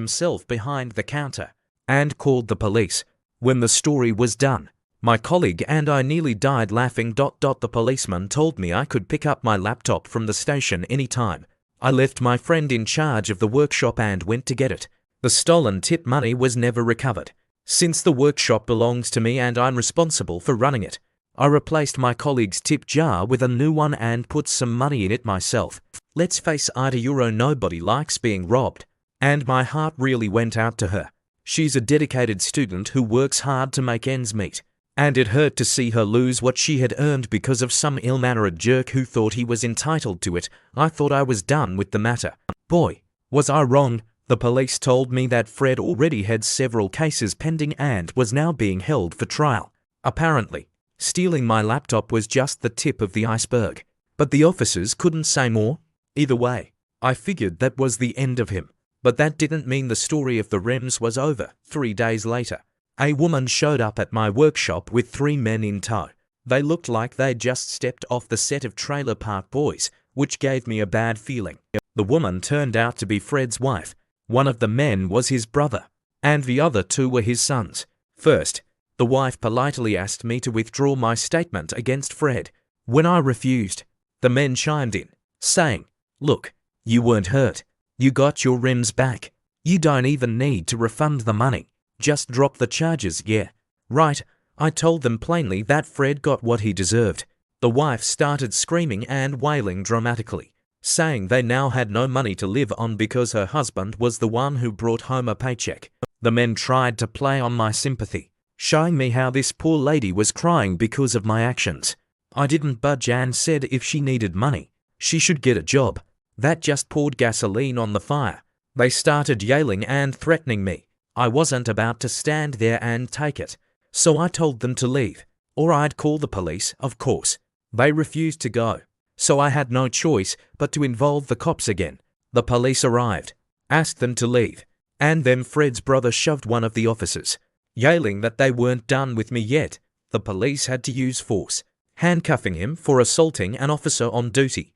himself behind the counter and called the police. When the story was done, my colleague and I nearly died laughing. The policeman told me I could pick up my laptop from the station anytime. I left my friend in charge of the workshop and went to get it. The stolen tip money was never recovered. Since the workshop belongs to me and I'm responsible for running it, I replaced my colleague's tip jar with a new one and put some money in it myself. Let's face it, nobody likes being robbed, and my heart really went out to her. She's a dedicated student who works hard to make ends meet, and it hurt to see her lose what she had earned because of some ill-mannered jerk who thought he was entitled to it. I thought I was done with the matter. Boy, was I wrong. The police told me that Fred already had several cases pending and was now being held for trial. Apparently, stealing my laptop was just the tip of the iceberg, but the officers couldn't say more. Either way, I figured that was the end of him. But that didn't mean the story of the Rems was over. 3 days later, a woman showed up at my workshop with 3 men in tow. They looked like they'd just stepped off the set of Trailer Park Boys, which gave me a bad feeling. The woman turned out to be Fred's wife. One of the men was his brother, and the other 2 were his sons. First, the wife politely asked me to withdraw my statement against Fred. When I refused, the men chimed in, saying, "Look, you weren't hurt. You got your rims back. You don't even need to refund the money. Just drop the charges, yeah." Right, I told them plainly that Fred got what he deserved. The wife started screaming and wailing dramatically, saying they now had no money to live on because her husband was the one who brought home a paycheck. The men tried to play on my sympathy, showing me how this poor lady was crying because of my actions. I didn't budge and said if she needed money, she should get a job. That just poured gasoline on the fire. They started yelling and threatening me. I wasn't about to stand there and take it, so I told them to leave, or I'd call the police, of course. They refused to go, so I had no choice but to involve the cops again. The police arrived, asked them to leave, and then Fred's brother shoved one of the officers, yelling that they weren't done with me yet. The police had to use force, handcuffing him for assaulting an officer on duty.